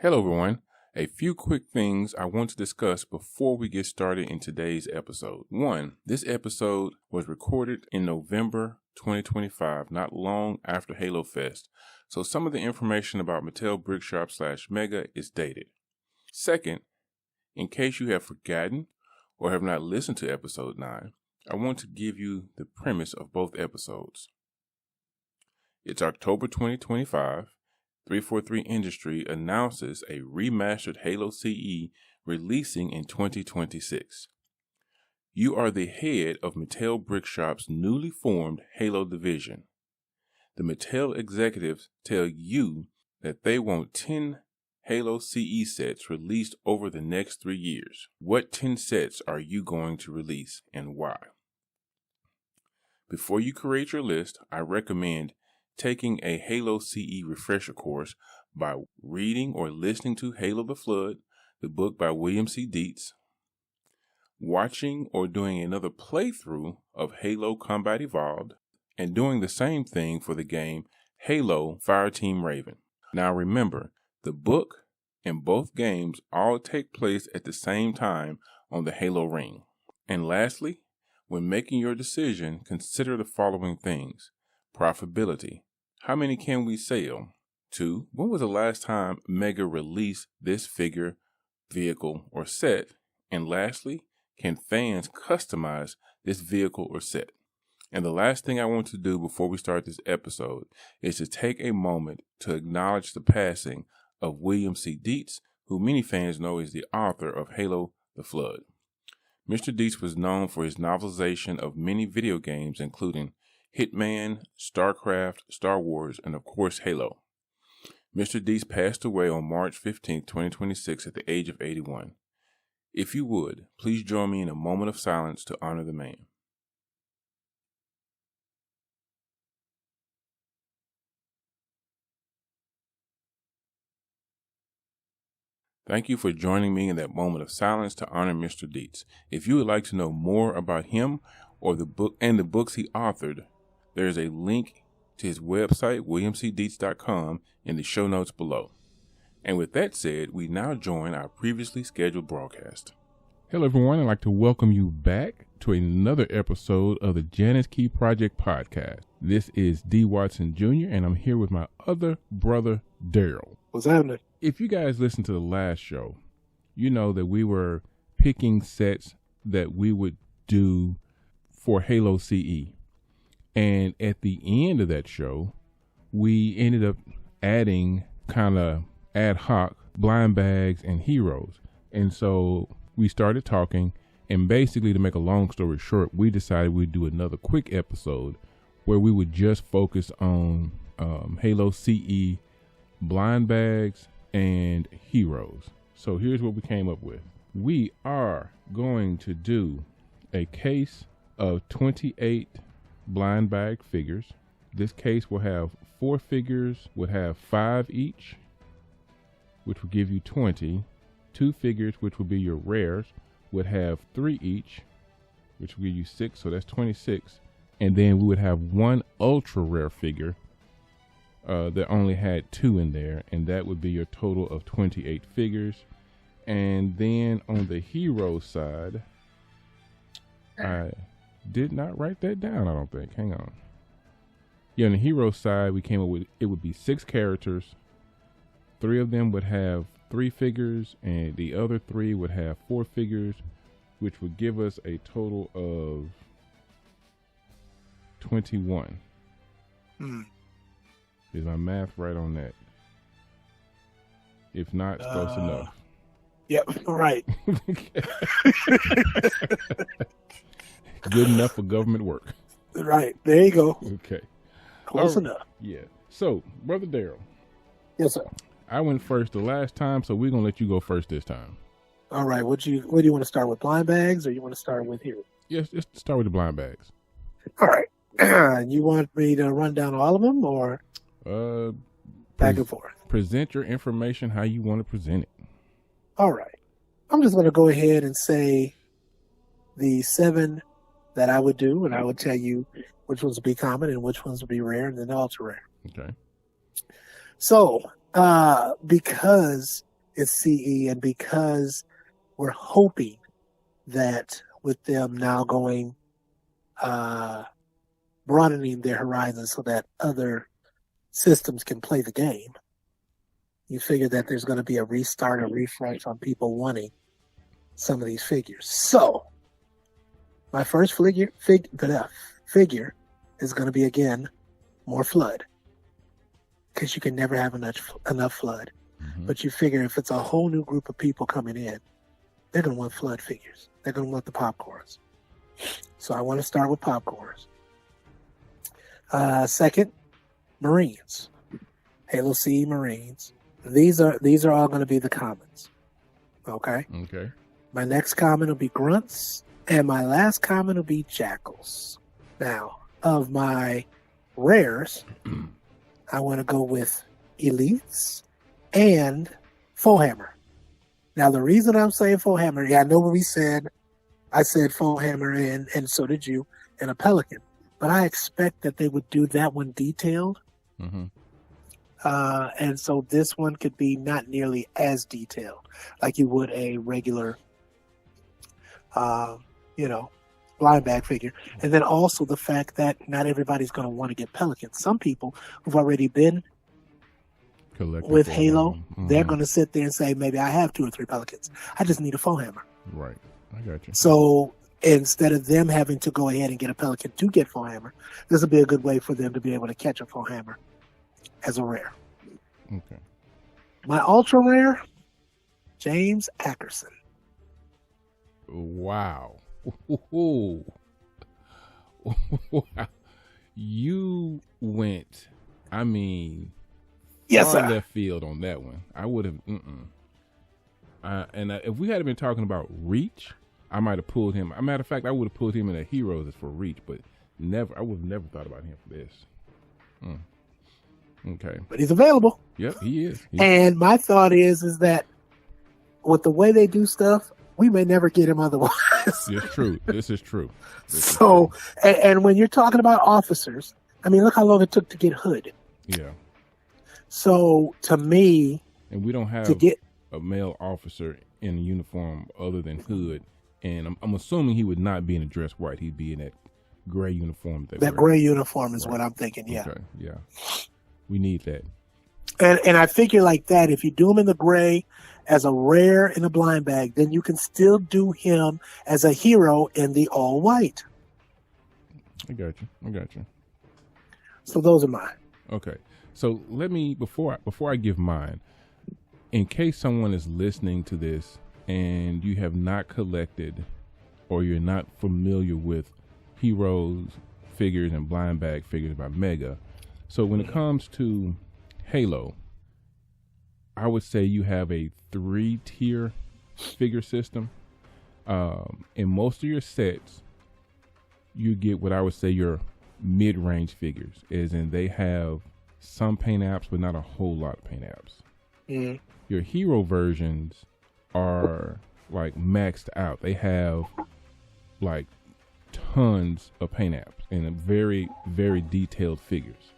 Hello, everyone. A few quick things I want to discuss before we get started in today's episode. One, this episode was recorded in November 2025, not long after Halo Fest, so some of the information about Mattel Brickshop / Mega is dated. Second, in case you have forgotten or have not listened to episode 9, I want to give you the premise of both episodes. It's October 2025. 343 Industry announces a remastered Halo CE releasing in 2026. You are the head of Mattel Brickshop's newly formed Halo division. The Mattel executives tell you that they want 10 Halo CE sets released over the next 3 years. What 10 sets are you going to release and why? Before you create your list, I recommend taking a Halo CE refresher course by reading or listening to Halo the Flood, the book by William C. Dietz, watching or doing another playthrough of Halo Combat Evolved, and doing the same thing for the game Halo Fireteam Raven. Now remember, the book and both games all take place at the same time on the Halo ring. And lastly, when making your decision, consider the following things. Profitability. How many can we sell? 2. When was the last time Mega released this figure, vehicle, or set? And lastly, can fans customize this vehicle or set? And the last thing I want to do before we start this episode is to take a moment to acknowledge the passing of William C. Dietz, who many fans know is the author of Halo the Flood. Mr. Dietz was known for his novelization of many video games, including Hitman, StarCraft, Star Wars, and of course Halo. Mr. Dietz passed away on March 15, 2026 at the age of 81. If you would, please join me in a moment of silence to honor the man. Thank you for joining me in that moment of silence to honor Mr. Dietz. If you would like to know more about him or the book and the books he authored, there is a link to his website, williamcdietz.com, in the show notes below. And with that said, we now join our previously scheduled broadcast. Hello, everyone. I'd like to welcome you back to another episode of the JKP Project Podcast. This is D. Watson Jr., and I'm here with my other brother, Daryl. What's happening? If you guys listened to the last show, you know that we were picking sets that we would do for Halo CE. And at the end of that show, we ended up adding kind of ad hoc blind bags and heroes. And so we started talking, and basically, to make a long story short, we decided we'd do another quick episode where we would just focus on Halo CE blind bags and heroes. So here's what we came up with. We are going to do a case of 28 blind bag figures. This case will have 4 figures, would have 5 each, which will give you 20. 2 figures, which will be your rares, would have 3 each, which will give you 6, so that's 26. And then we would have 1 ultra rare figure that only had 2 in there, and that would be your total of 28 figures. And then on the hero side, I did not write that down, I don't think. Hang on. Yeah, on the hero side, we came up with, it would be 6 characters. 3 of them would have 3 figures, and the other 3 would have 4 figures, which would give us a total of 21. Is my math right on that? If not, it's close enough. Yep, right. Good enough for government work. Right, there you go. Okay. Close enough. Yeah. So, Brother Daryl. Yes, sir. I went first the last time, so we're going to let you go first this time. All right, what do you want to start with, blind bags, or you want to start with here? Yes, just start with the blind bags. All right. You want me to run down all of them, or back and forth? Present your information how you want to present it. All right. I'm just going to go ahead and say the 7 that I would do, and I would tell you which ones would be common and which ones would be rare, and then ultra rare. Okay. So, because it's CE, and because we're hoping that with them now going, broadening their horizons so that other systems can play the game, you figure that there's going to be a restart, a refresh on people wanting some of these figures. So, my first figure is going to be, again, more Flood. Because you can never have enough Flood. Mm-hmm. But you figure if it's a whole new group of people coming in, they're going to want Flood figures. They're going to want the popcorns. So I want to start with popcorns. Second, Marines. Halo CE Marines. These are all going to be the commons. Okay? Okay. My next common will be Grunts. And my last common will be Jackals. Now, of my rares, I want to go with Elites and Foehammer. Now, the reason I'm saying Foehammer, I know what I said Foehammer and so did you, and a Pelican. But I expect that they would do that one detailed. Mm-hmm. And so this one could be not nearly as detailed like you would a regular, blind bag figure. And then also the fact that not everybody's going to want to get Pelicans. Some people who've already been with Halo, mm-hmm. they're going to sit there and say, maybe I have 2 or 3 Pelicans. I just need a Foehammer. Right. I got you. So instead of them having to go ahead and get a Pelican to get Foehammer, this will be a good way for them to be able to catch a Foehammer as a rare. Okay. My ultra rare, James Ackerson. Wow. You went, Yes, far sir. left field on that one. I would have, if we had been talking about reach, I might have pulled him. As a matter of fact, I would have pulled him in a Heroes for reach, but I would have never thought about him for this. Okay. But he's available. Yep, he is. And my thought is that with the way they do stuff, we may never get him otherwise. It's true. This is true. And when you're talking about officers, look how long it took to get Hood. Yeah. So to me, and we don't have a male officer in a uniform other than Hood, and I'm assuming he would not be in a dress white. He'd be in that gray uniform. That gray uniform is what I'm thinking. Yeah. Okay. Yeah. We need that. And I figure like that, if you do him in the gray as a rare in a blind bag, then you can still do him as a hero in the all white. I got you. So those are mine. Okay. So let me, before I give mine, in case someone is listening to this and you have not collected or you're not familiar with Heroes figures and blind bag figures by Mega. So when it comes to Halo, I would say you have a 3-tier figure system. In most of your sets, you get what I would say your mid-range figures, as in they have some paint apps, but not a whole lot of paint apps. Mm. Your hero versions are like maxed out. They have like tons of paint apps and very, very detailed figures.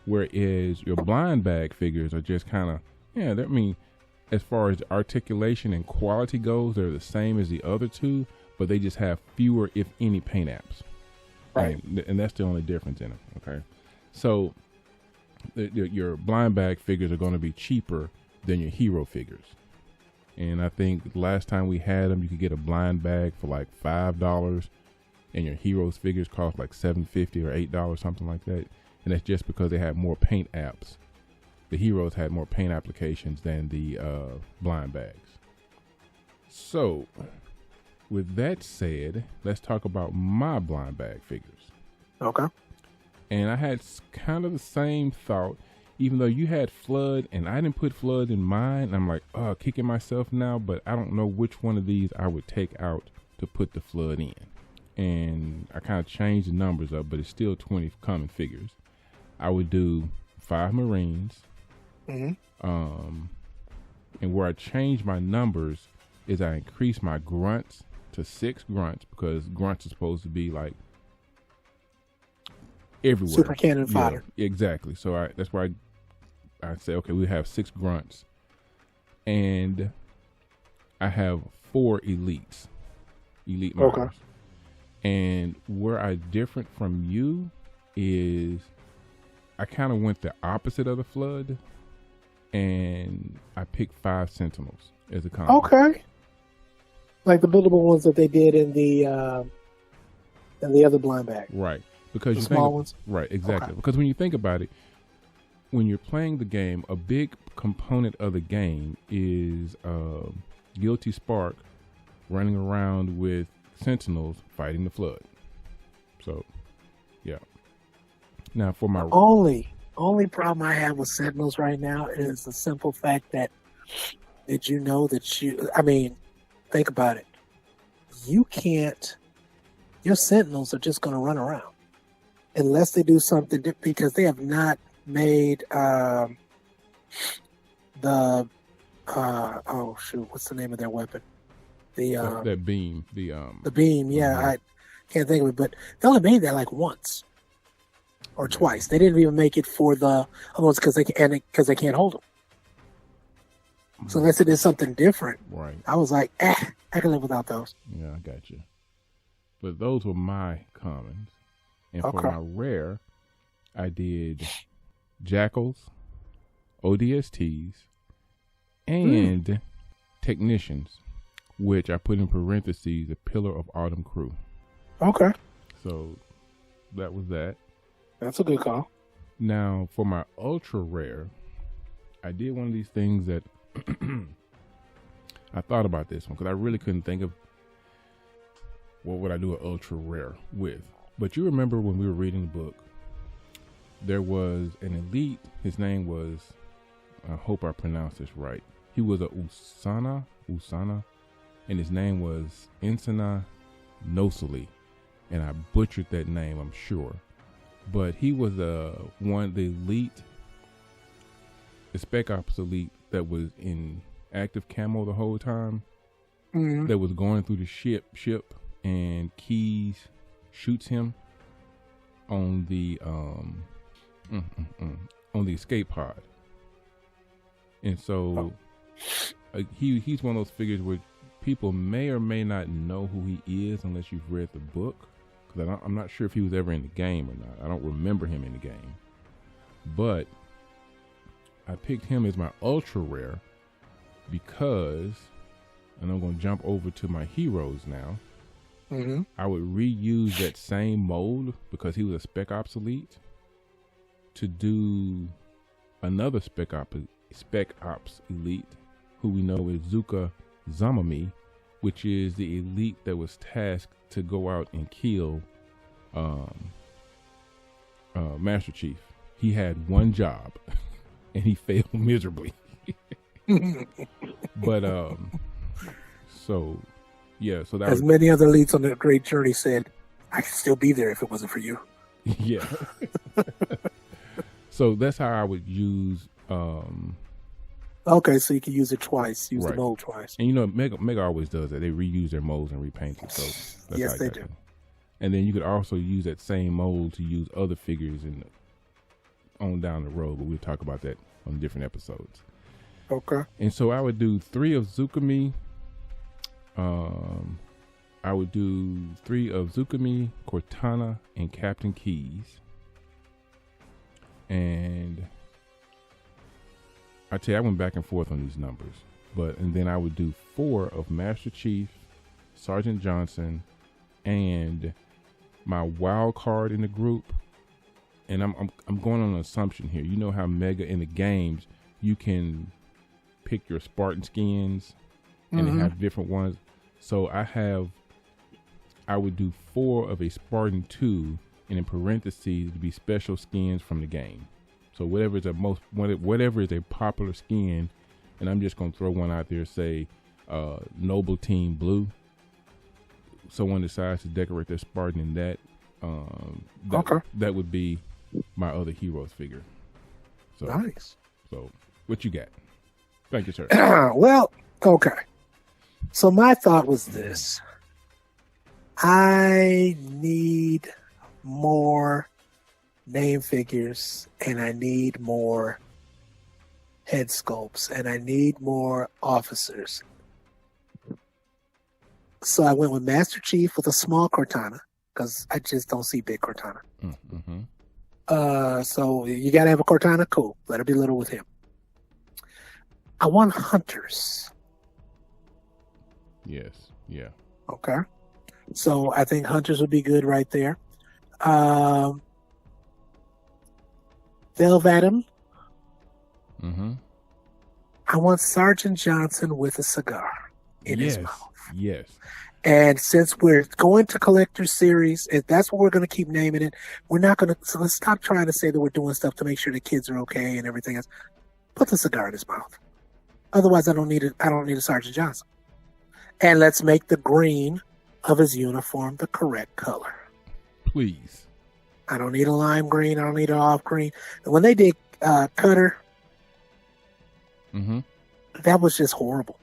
Whereas your blind bag figures are just kind of, as far as articulation and quality goes, they're the same as the other two, but they just have fewer, if any, paint apps. Right. And that's the only difference in them. Okay. So your blind bag figures are going to be cheaper than your hero figures. And I think last time we had them, you could get a blind bag for like $5, and your heroes figures cost like $7.50 or $8, something like that. And that's just because they have more paint apps. The heroes had more paint applications than the blind bags. So, with that said, let's talk about my blind bag figures. Okay. And I had kind of the same thought, even though you had Flood and I didn't put Flood in mine. I'm like, kicking myself now, but I don't know which one of these I would take out to put the Flood in. And I kind of changed the numbers up, but it's still 20 common figures. I would do 5 Marines. Mm-hmm. And where I changed my numbers is I increased my grunts to 6 grunts, because grunts are supposed to be like everywhere. Super cannon fodder. Exactly. So that's why I say, okay, we have 6 grunts. and I have 4 elite members. Okay. And where I different from you is I kind of went the opposite of the flood, and I picked 5 sentinels as a combo. Okay. Like the buildable ones that they did in the other blind bag. Right. Because the you small think, ones? Right, exactly. Okay. Because when you think about it, when you're playing the game, a big component of the game is Guilty Spark running around with sentinels fighting the flood. So, yeah. Now for my only problem I have with sentinels right now is the simple fact that did you know that think about it. You can't. Your sentinels are just going to run around unless they do something because they have not made what's the name of their weapon? that beam, the beam. Yeah, Mm-hmm. I can't think of it, but they only made that like once or twice. They didn't even make it for the other ones because they can't hold them. So unless it is something different, right? I was like, I can live without those. Yeah, I got you. But those were my commons, and for Okay. my rare, I did jackals, ODSTs, and technicians, which I put in parentheses, the Pillar of Autumn crew. Okay, So that was that. that's a good call. Now for my ultra rare, I did one of these things that I thought about this one because I really couldn't think of what would I do an ultra rare with. But you remember when we were reading the book, there was an elite. His name was, I hope I pronounced this right. He was a Usana, and his name was Insana Nosali, and I butchered that name, I'm sure. But he was the elite, the Spec Ops elite that was in active camo the whole time. Mm-hmm. That was going through the ship, and Keys shoots him on the on the escape pod. And so he's one of those figures where people may or may not know who he is unless you've read the book. Because I'm not sure if he was ever in the game or not. I don't remember him in the game. But I picked him as my ultra rare because, and I'm going to jump over to my heroes now. Mm-hmm. I would reuse that same mold because he was a Spec Ops elite to do another Spec Ops elite who we know is Zuka Zamami, which is the elite that was tasked to go out and kill Master Chief. He had one job and he failed miserably. But so that as many other elites on the Great Journey said, I could still be there if it wasn't for you. Yeah. So that's how I would use Okay, so you can use it twice. Use Right. the mold twice. and Mega always does that. They reuse their molds and repaint it. So that's Yes, how I they got do. it. And then you could also use that same mold to use other figures on down the road, but we'll talk about that on different episodes. Okay. And so I would do 3 of Zukami. I would do 3 of Zukami, Cortana, and Captain Keys. And I tell you, I went back and forth on these numbers. And then I would do 4 of Master Chief, Sergeant Johnson, and my wild card in the group. And I'm going on an assumption here. You know how Mega in the games, you can pick your Spartan skins and they have different ones. So I would do 4 of a Spartan 2 and in parentheses to be special skins from the game. So whatever is a popular skin, and I'm just going to throw one out there, say Noble Team Blue. Someone decides to decorate their Spartan in that. That would be my other heroes figure. So, Nice. So what you got? Thank you, sir. Well, okay. So my thought was this. I need more name figures and I need more head sculpts, and I need more officers. So I went with Master Chief with a small Cortana, because I just don't see big Cortana. Mm-hmm. So you got to have a Cortana? Cool. Let her be little with him. I want Hunters. Yes. Yeah. Okay. So I think Hunters would be good right there. Velvetum. Mm-hmm. I want Sergeant Johnson with a cigar in his mouth. Yes. And since we're going to Collector Series, if that's what we're going to keep naming it, we're not going to. So let's stop trying to say that we're doing stuff to make sure the kids are okay and everything else. Put the cigar in his mouth. Otherwise, I don't need a Sergeant Johnson. And let's make the green of his uniform the correct color. Please. I don't need a lime green. I don't need an off green. And when they did Cutter, mm-hmm. that was just horrible.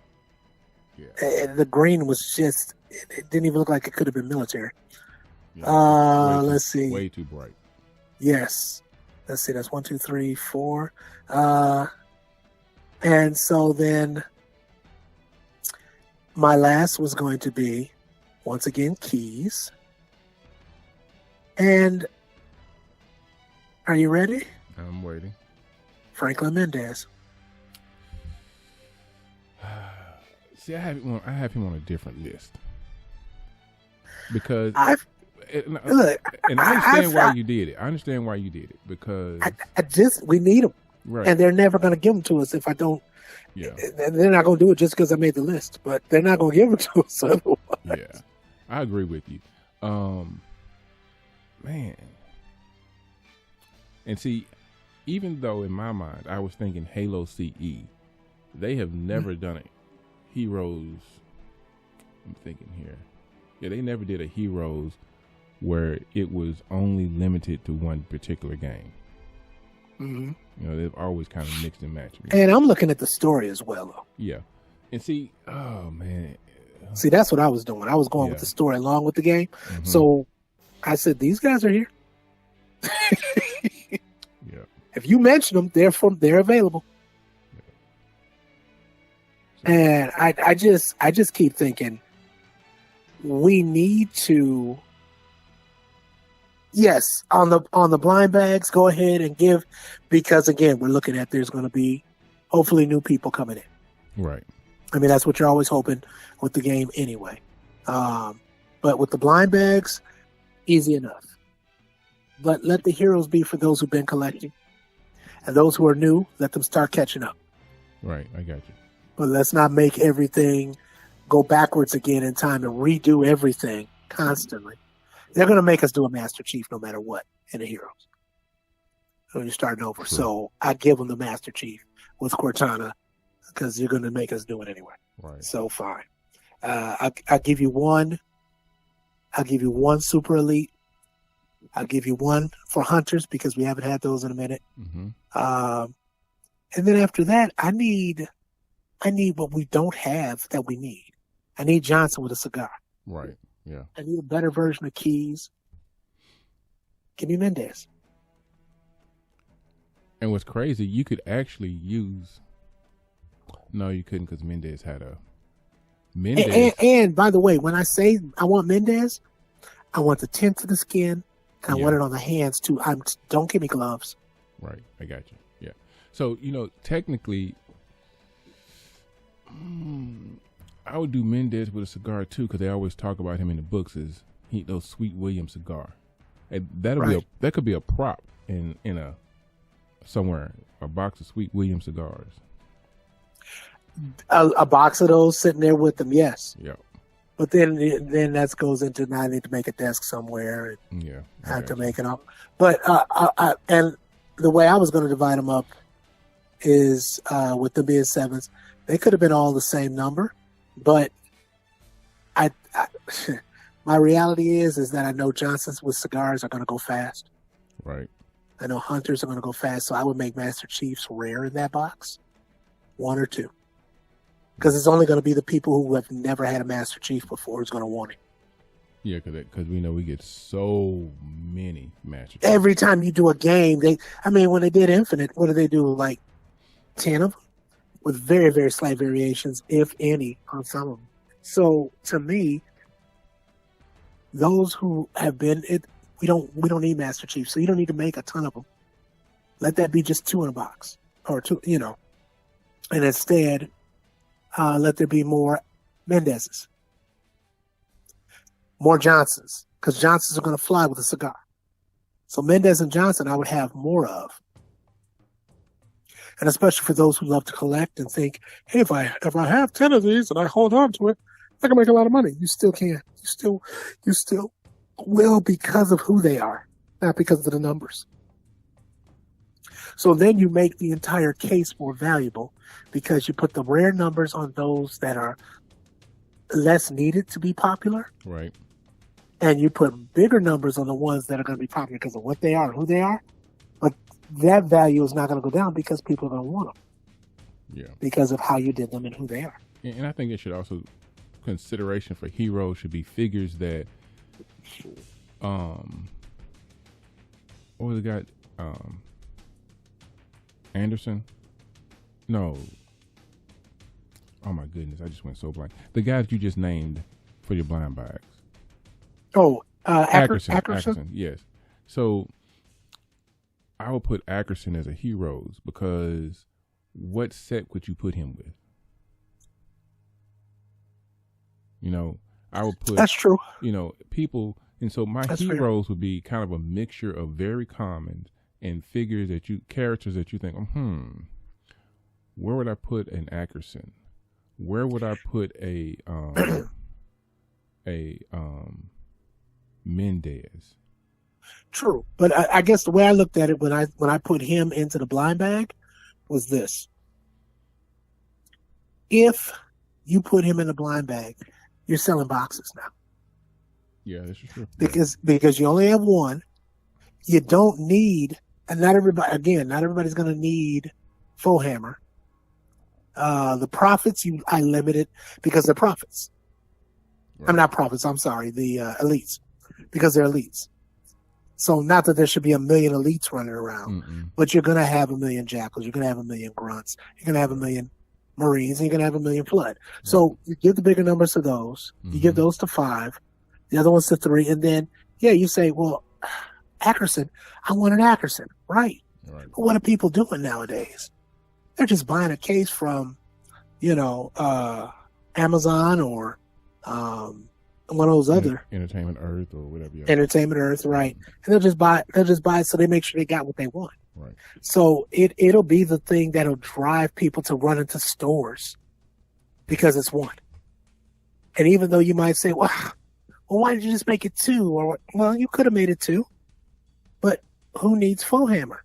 Yeah. And the green was just, it didn't even look like it could have been military. Yeah, let's see. Way too bright. Yes. Let's see. That's 1, 2, 3, 4. And so then my last was going to be, once again, Keys. And are you ready? I'm waiting. Franklin Mendez. See, I have him on a different list because I understand why you did it. I understand why you did it because we need them, right? And they're never going to give them to us if I don't. Yeah, they're not going to do it just because I made the list, but they're not going to give them to us otherwise. Yeah, I agree with you, man. And see, even though in my mind I was thinking Halo CE, they have never done it. Heroes, I'm thinking here. Yeah, they never did a Heroes where it was only limited to one particular game. Mm-hmm. You know, they've always kind of mixed and matched. And I'm looking at the story as well, though. Yeah. And see, oh, man. See, that's what I was doing. I was going with the story along with the game. Mm-hmm. So I said, these guys are here. Yeah. If you mention them, they're available. And I just keep thinking we need to, yes, on the blind bags, go ahead and give, because again, we're looking at there's going to be hopefully new people coming in. Right. I mean, that's what you're always hoping with the game anyway. But with the blind bags, easy enough. But let the heroes be for those who've been collecting, and those who are new, let them start catching up. Right. I got you. But let's not make everything go backwards again in time and redo everything constantly. They're going to make us do a Master Chief no matter what in the Heroes when you're starting over. Sure. So I give them the Master Chief with Cortana because you're going to make us do it anyway. Right. So fine. I'll give you one. I'll give you one Super Elite. I'll give you one for Hunters because we haven't had those in a minute. Mm-hmm. And then after that, I need what we don't have that we need. I need Johnson with a cigar. Right. Yeah. I need a better version of Keys. Give me Mendez. And what's crazy, you could actually use. No, you couldn't because Mendez had a. Mendez. And by the way, when I say I want Mendez, I want the tint of the skin. And I want it on the hands too. Don't give me gloves. Right. I got you. Yeah. So, technically, I would do Mendez with a cigar too, because they always talk about him in the books as those Sweet William cigar, and that could be a prop in a somewhere, a box of Sweet William cigars. A box of those sitting there with them, yes. Yeah. But then that goes into now I need to make a desk somewhere and have to make it up. But and the way I was going to divide them up is with them being sevens. They could have been all the same number, but I my reality is that I know Johnsons with cigars are going to go fast. Right. I know Hunters are going to go fast, so I would make Master Chiefs rare in that box, 1 or 2, because it's only going to be the people who have never had a Master Chief before who's going to want it. Yeah, because we know we get so many Master Chiefs. Every time you do a game, when they did Infinite, what do they do? Like 10 of them, with very, very slight variations, if any, on some of them. So to me, those who have been it, we don't need Master Chief, so you don't need to make a ton of them. Let that be just 2 in a box, or 2, and instead, let there be more Mendez's, more Johnsons, because Johnsons are going to fly with a cigar. So Mendez and Johnson, I would have more of. And especially for those who love to collect and think, hey, if I have 10 of these and I hold on to it, I can make a lot of money. You still can. You still will, because of who they are, not because of the numbers. So then you make the entire case more valuable because you put the rare numbers on those that are less needed to be popular. Right. And you put bigger numbers on the ones that are going to be popular because of what they are and who they are. But that value is not going to go down because people are going to want them. Yeah. Because of how you did them and who they are. And I think it should also, consideration for heroes should be figures that, what was the guy, Anderson? No. Oh my goodness, I just went so blank. The guy that you just named for your blind bags. Oh, Ackerson. Yes. So I would put Ackerson as a heroes because what set would you put him with? I would put. That's true. People, and so my That's heroes fair. would be kind of a mixture of very common and figures characters that you think, where would I put an Ackerson? Where would I put a Mendez? True, but I guess the way I looked at it when I put him into the blind bag was this: if you put him in the blind bag, you're selling boxes now. Yeah, that's true. Because you only have one. You don't need, and not everybody's going to need Full Hammer. The profits I limited because they're profits. Right. I'm not profits. I'm sorry, the elites, because they're elites. So not that there should be 1 million elites running around, but you're going to have 1 million jackals. You're going to have 1 million grunts. You're going to have 1 million Marines, and you're going to have 1 million flood. Right. So you give the bigger numbers to those. You give those to 5, the other ones to 3, and then you say, well, Ackerson, I want an Ackerson, right? But what are people doing nowadays? They're just buying a case from, Amazon or one of those other Entertainment Earth or whatever. Entertainment Earth, right? And they'll just buy it so they make sure they got what they want. Right. So it'll be the thing that'll drive people to run into stores because it's one. And even though you might say, well, why did you just make it 2? Or, well, you could have made it 2, but who needs Full Hammer?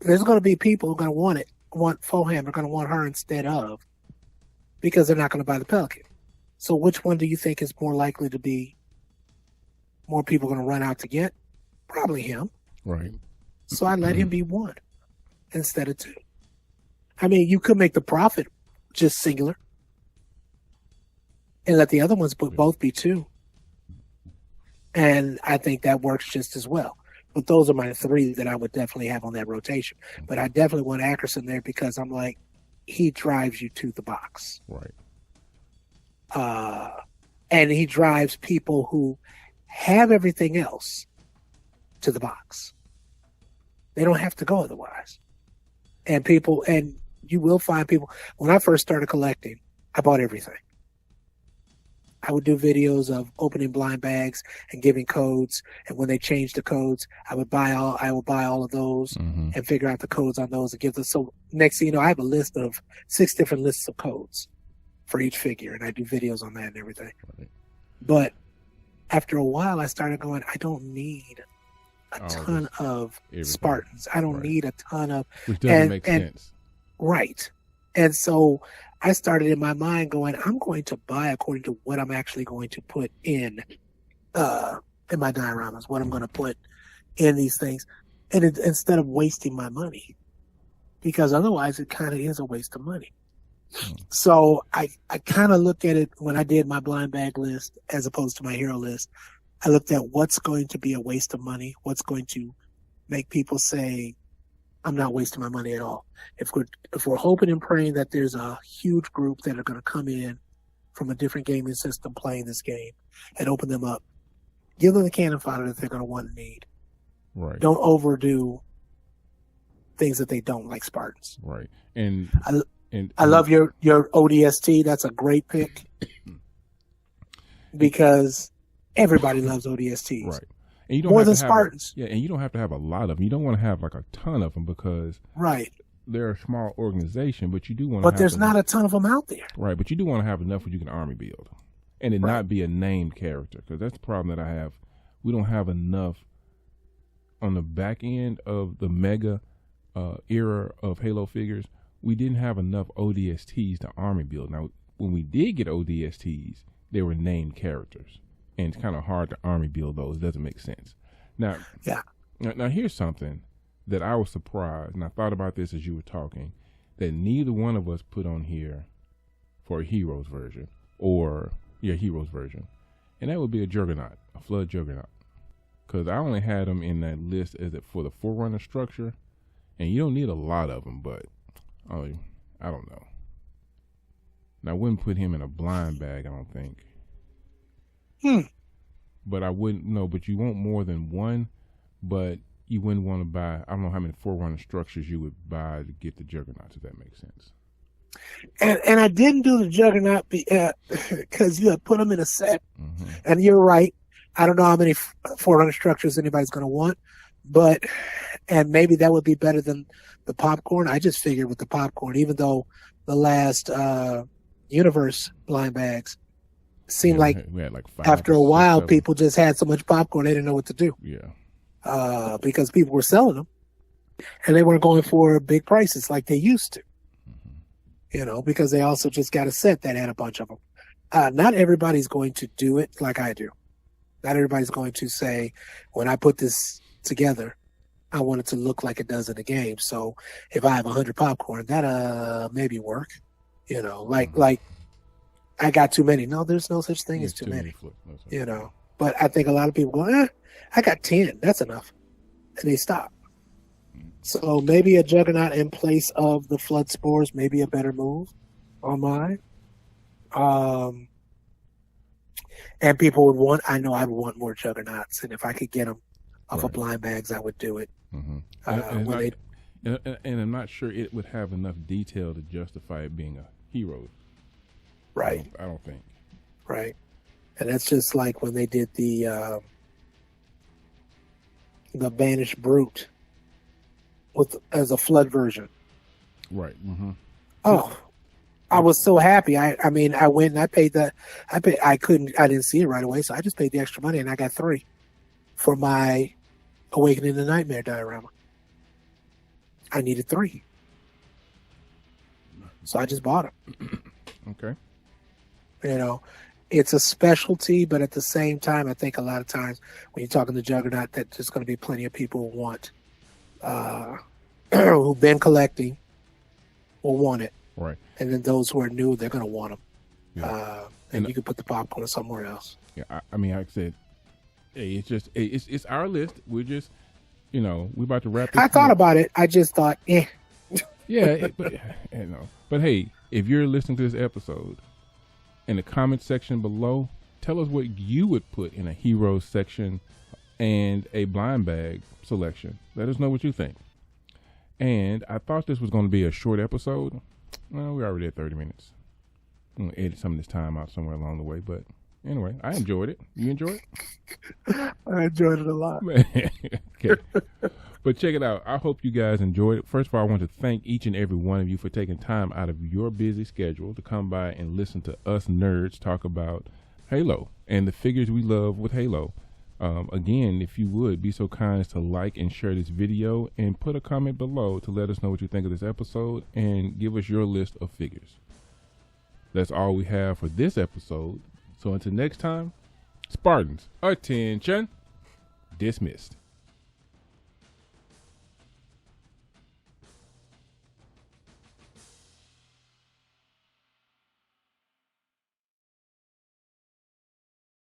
There's going to be people who are going to want Full Hammer, going to want her instead of, because they're not going to buy the Pelican. So which one do you think is more likely to be more people going to run out to get? Probably him. Right. So I let him be 1 instead of 2. I mean, you could make the profit just singular and let the other ones both be 2. And I think that works just as well. But those are my 3 that I would definitely have on that rotation. But I definitely want Ackerson there because I'm like, he drives you to the box. Right. And he drives people who have everything else to the box. They don't have to go otherwise. And you will find people. When I first started collecting, I bought everything. I would do videos of opening blind bags and giving codes. And when they changed the codes, I would buy all of those and figure out the codes on those and give them. So next thing you know, I have a list of 6 different lists of codes for each figure. And I do videos on that and everything. Right. But after a while, I started going, I don't need a ton of everything. Spartans. I don't need a ton of... Which doesn't make sense. Right. And so I started in my mind going, I'm going to buy according to what I'm actually going to put in my dioramas, what I'm going to put in these things. And instead of wasting my money, because otherwise it kind of is a waste of money. So I kind of looked at it when I did my blind bag list as opposed to my hero list. I looked at what's going to be a waste of money, what's going to make people say, I'm not wasting my money at all. If we're hoping and praying that there's a huge group that are going to come in from a different gaming system playing this game and open them up, give them the cannon fodder that they're going to want and need. Right. Don't overdo things that they don't, like Spartans. Right. And I love your ODST. That's a great pick because everybody loves ODSTs. Right. And you don't more have than to have, Spartans. Yeah, and you don't have to have a lot of them. You don't want to have like a ton of them because right. they're a small organization, but you do want to But there's not a ton of them out there. Right, but you do want to have enough where you can army build. And it not be a named character, because that's the problem that I have. We don't have enough on the back end of the mega era of Halo figures. We didn't have enough ODSTs to army build. Now, when we did get ODSTs, they were named characters. And it's kind of hard to army build those. It doesn't make sense. Now, now here's something that I was surprised, and I thought about this as you were talking, that neither one of us put on here for a Heroes version, or Heroes version. And that would be a Juggernaut, a Flood Juggernaut. Because I only had them in that list as for the Forerunner structure, and you don't need a lot of them, but I don't know. Now, I wouldn't put him in a blind bag, I don't think. But I wouldn't, no, but you want more than one, but you wouldn't want to buy, I don't know how many Forerunner structures you would buy to get the Juggernaut, if that makes sense. And I didn't do the Juggernaut because you had put them in a set. Mm-hmm. And you're right. I don't know how many Forerunner structures anybody's going to want, and maybe that would be better than the popcorn. I just figured with the popcorn, even though the last Universe blind bags seemed like we had like 5 after a while, people just had so much popcorn they didn't know what to do. Yeah. Because people were selling them, and they weren't going for big prices like they used to. Mm-hmm. Because they also just got a set that had a bunch of them. Not everybody's going to do it like I do. Not everybody's going to say, when I put this together, I want it to look like it does in the game. So if I have 100 popcorn, that maybe work. Like I got too many. No, there's no such thing as too many. But I think a lot of people go, I got 10. That's enough. And they stop. So maybe a Juggernaut in place of the Flood Spores may be a better move on mine. And people would want, I know I would want more Juggernauts. And if I could get them off of blind bags, I would do it. Mm-hmm. And I'm not sure it would have enough detail to justify it being a hero. Right. I don't think. Right. And that's just like when they did the Banished Brute as a Flood version. Right. Mm-hmm. Oh, I was so happy. I went and I didn't see it right away, so I just paid the extra money and I got 3 for my Awakening the Nightmare diorama. I needed 3. So I just bought them. Okay. It's a specialty, but at the same time, I think a lot of times when you're talking to Juggernaut, that there's going to be plenty of people who want, who've been collecting, will want it. Right. And then those who are new, they're going to want them. Yeah. And you can put the popcorn somewhere else. Yeah. I mean, like I said, hey, it's our list. We're just, we're about to wrap this I thought about it. I just thought, Yeah, but hey, if you're listening to this episode, in the comment section below, tell us what you would put in a hero section and a blind bag selection. Let us know what you think. And I thought this was going to be a short episode. Well, we're already at 30 minutes. I'm going to edit some of this time out somewhere along the way. But anyway, I enjoyed it. You enjoyed it? I enjoyed it a lot. Okay. But check it out. I hope you guys enjoyed it. First of all, I want to thank each and every one of you for taking time out of your busy schedule to come by and listen to us nerds talk about Halo and the figures we love with Halo. Again, if you would be so kind as to like and share this video and put a comment below to let us know what you think of this episode and give us your list of figures. That's all we have for this episode. So until next time, Spartans, attention, dismissed.